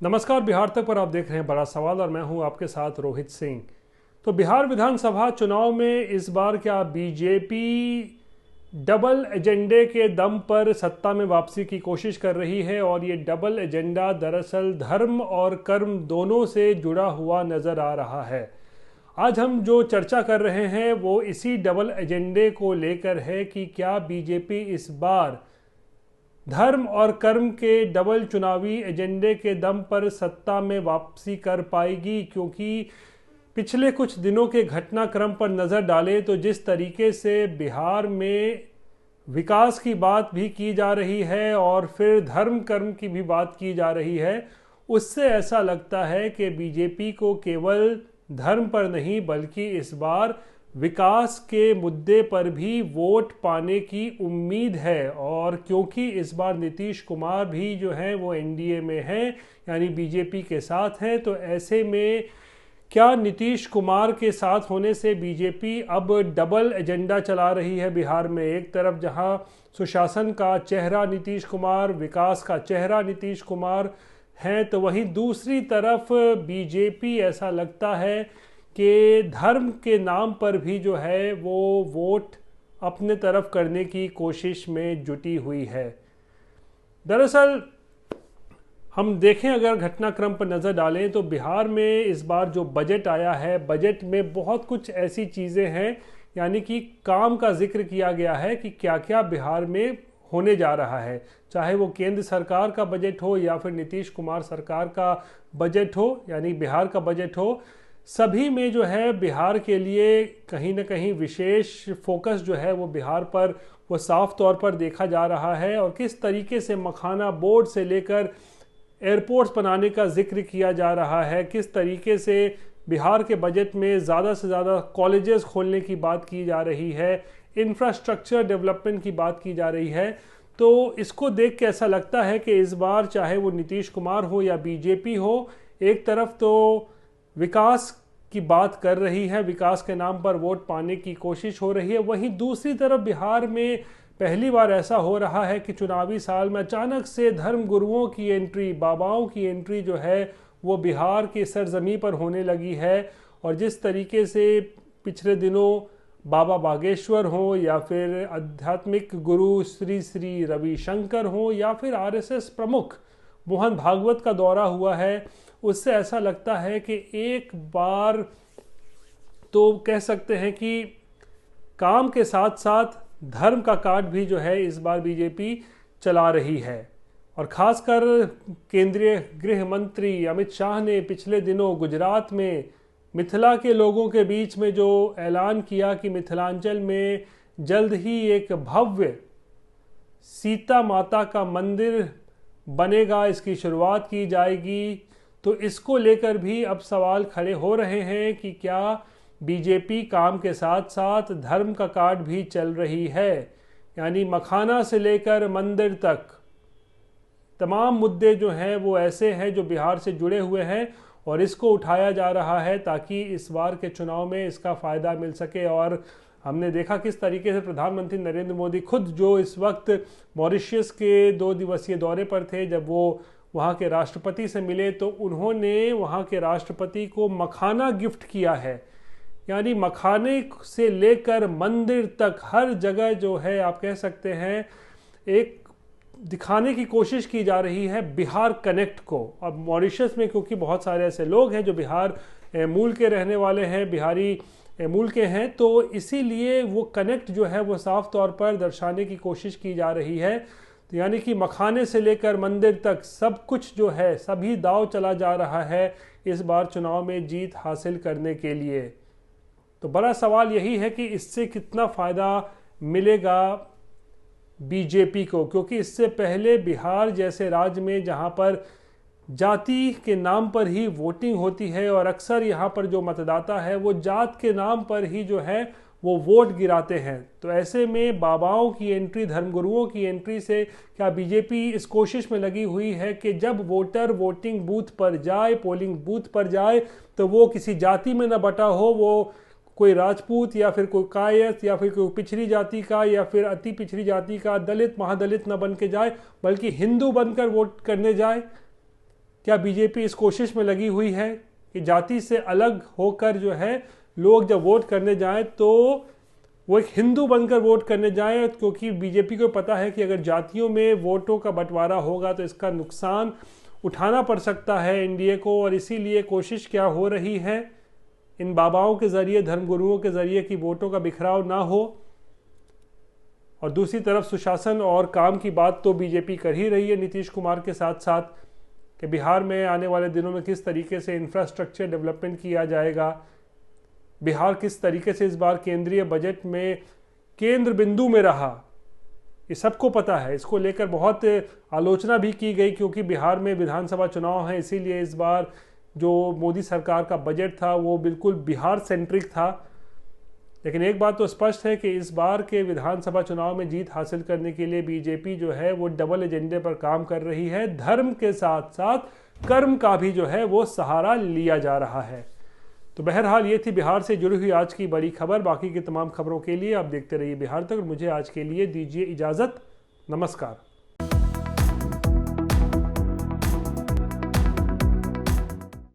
नमस्कार। बिहार तक पर आप देख रहे हैं बड़ा सवाल और मैं हूं आपके साथ रोहित सिंह। तो बिहार विधानसभा चुनाव में इस बार क्या बीजेपी डबल एजेंडे के दम पर सत्ता में वापसी की कोशिश कर रही है? और ये डबल एजेंडा दरअसल धर्म और कर्म दोनों से जुड़ा हुआ नजर आ रहा है। आज हम जो चर्चा कर रहे हैं वो इसी डबल एजेंडे को लेकर है कि क्या बीजेपी इस बार धर्म और कर्म के डबल चुनावी एजेंडे के दम पर सत्ता में वापसी कर पाएगी। क्योंकि पिछले कुछ दिनों के घटनाक्रम पर नज़र डालें तो जिस तरीके से बिहार में विकास की बात भी की जा रही है और फिर धर्म कर्म की भी बात की जा रही है, उससे ऐसा लगता है कि बीजेपी को केवल धर्म पर नहीं बल्कि इस बार विकास के मुद्दे पर भी वोट पाने की उम्मीद है। और क्योंकि इस बार नीतीश कुमार भी जो है वो एनडीए में हैं, यानी बीजेपी के साथ हैं, तो ऐसे में क्या नीतीश कुमार के साथ होने से बीजेपी अब डबल एजेंडा चला रही है बिहार में? एक तरफ जहां सुशासन का चेहरा नीतीश कुमार, विकास का चेहरा नीतीश कुमार हैं, तो वहीं दूसरी तरफ बीजेपी ऐसा लगता है कि धर्म के नाम पर भी जो है वो वोट अपने तरफ करने की कोशिश में जुटी हुई है। दरअसल हम देखें, अगर घटनाक्रम पर नज़र डालें तो बिहार में इस बार जो बजट आया है, बजट में बहुत कुछ ऐसी चीज़ें हैं, यानी कि काम का जिक्र किया गया है कि क्या क्या बिहार में होने जा रहा है। चाहे वो केंद्र सरकार का बजट हो या फिर नीतीश कुमार सरकार का बजट हो, यानी बिहार का बजट हो, सभी में जो है बिहार के लिए कहीं ना कहीं विशेष फोकस जो है वो बिहार पर वो साफ तौर पर देखा जा रहा है। और किस तरीके से मखाना बोर्ड से लेकर एयरपोर्ट्स बनाने का जिक्र किया जा रहा है, किस तरीके से बिहार के बजट में ज़्यादा से ज़्यादा कॉलेजेस खोलने की बात की जा रही है, इंफ्रास्ट्रक्चर डेवलपमेंट की बात की जा रही है। तो इसको देख के ऐसा लगता है कि इस बार चाहे वो नीतीश कुमार हो या बीजेपी हो, एक तरफ तो विकास की बात कर रही है, विकास के नाम पर वोट पाने की कोशिश हो रही है, वहीं दूसरी तरफ बिहार में पहली बार ऐसा हो रहा है कि चुनावी साल में अचानक से धर्म गुरुओं की एंट्री, बाबाओं की एंट्री जो है वो बिहार की सरजमी पर होने लगी है। और जिस तरीके से पिछले दिनों बाबा बागेश्वर हो या फिर आध्यात्मिक गुरु श्री श्री रविशंकर हो या फिर आरएसएस प्रमुख मोहन भागवत का दौरा हुआ है, उससे ऐसा लगता है कि एक बार तो कह सकते हैं कि काम के साथ साथ धर्म का कार्ड भी जो है इस बार बीजेपी चला रही है। और खासकर केंद्रीय गृह मंत्री अमित शाह ने पिछले दिनों गुजरात में मिथिला के लोगों के बीच में जो ऐलान किया कि मिथिलांचल में जल्द ही एक भव्य सीता माता का मंदिर बनेगा, इसकी शुरुआत की जाएगी, तो इसको लेकर भी अब सवाल खड़े हो रहे हैं कि क्या बीजेपी काम के साथ साथ धर्म का कार्ड भी चल रही है। यानी मखाना से लेकर मंदिर तक तमाम मुद्दे जो हैं वो ऐसे हैं जो बिहार से जुड़े हुए हैं और इसको उठाया जा रहा है ताकि इस बार के चुनाव में इसका फ़ायदा मिल सके। और हमने देखा किस तरीके से प्रधानमंत्री नरेंद्र मोदी खुद जो इस वक्त मॉरिशस के 2 दिवसीय दौरे पर थे, जब वो वहाँ के राष्ट्रपति से मिले तो उन्होंने वहाँ के राष्ट्रपति को मखाना गिफ्ट किया है। यानी मखाने से लेकर मंदिर तक हर जगह जो है आप कह सकते हैं एक दिखाने की कोशिश की जा रही है बिहार कनेक्ट को। अब मॉरिशस में क्योंकि बहुत सारे ऐसे लोग हैं जो बिहार मूल के रहने वाले हैं, बिहारी मूल के हैं, तो इसीलिए वो कनेक्ट जो है वो साफ तौर पर दर्शाने की कोशिश की जा रही है। तो यानी कि मखाने से लेकर मंदिर तक सब कुछ जो है सभी दांव चला जा रहा है इस बार चुनाव में जीत हासिल करने के लिए। तो बड़ा सवाल यही है कि इससे कितना फ़ायदा मिलेगा बीजेपी को, क्योंकि इससे पहले बिहार जैसे राज्य में जहां पर जाति के नाम पर ही वोटिंग होती है और अक्सर यहां पर जो मतदाता है वो जात के नाम पर ही जो है वो वोट गिराते हैं, तो ऐसे में बाबाओं की एंट्री, धर्मगुरुओं की एंट्री से क्या बीजेपी इस कोशिश में लगी हुई है कि जब वोटर वोटिंग बूथ पर जाए, पोलिंग बूथ पर जाए, तो वो किसी जाति में न बटा हो, वो कोई राजपूत या फिर कोई कायस्थ या फिर कोई पिछड़ी जाति का या फिर अति पिछड़ी जाति का, दलित महादलित न बन के जाए, बल्कि हिंदू बनकर वोट करने जाए। क्या बीजेपी इस कोशिश में लगी हुई है कि जाति से अलग होकर जो है लोग जब वोट करने जाएं तो वो एक हिंदू बनकर वोट करने जाएं, क्योंकि बीजेपी को पता है कि अगर जातियों में वोटों का बंटवारा होगा तो इसका नुकसान उठाना पड़ सकता है एनडीए को, और इसीलिए कोशिश क्या हो रही है इन बाबाओं के ज़रिए, धर्मगुरुओं के ज़रिए कि वोटों का बिखराव ना हो। और दूसरी तरफ सुशासन और काम की बात तो बीजेपी कर ही रही है नीतीश कुमार के साथ साथ, कि बिहार में आने वाले दिनों में किस तरीके से इंफ्रास्ट्रक्चर डेवलपमेंट किया जाएगा, बिहार किस तरीके से इस बार केंद्रीय बजट में केंद्र बिंदु में रहा, ये सबको पता है। इसको लेकर बहुत आलोचना भी की गई, क्योंकि बिहार में विधानसभा चुनाव है, इसीलिए इस बार जो मोदी सरकार का बजट था वो बिल्कुल बिहार सेंट्रिक था। लेकिन एक बात तो स्पष्ट है कि इस बार के विधानसभा चुनाव में जीत हासिल करने के लिए बीजेपी जो है वो डबल एजेंडे पर काम कर रही है। धर्म के साथ साथ कर्म का भी जो है वो सहारा लिया जा रहा है। तो बहरहाल ये थी बिहार से जुड़ी हुई आज की बड़ी खबर। बाकी की तमाम खबरों के लिए आप देखते रहिए बिहार तक। मुझे आज के लिए दीजिए इजाज़त। नमस्कार।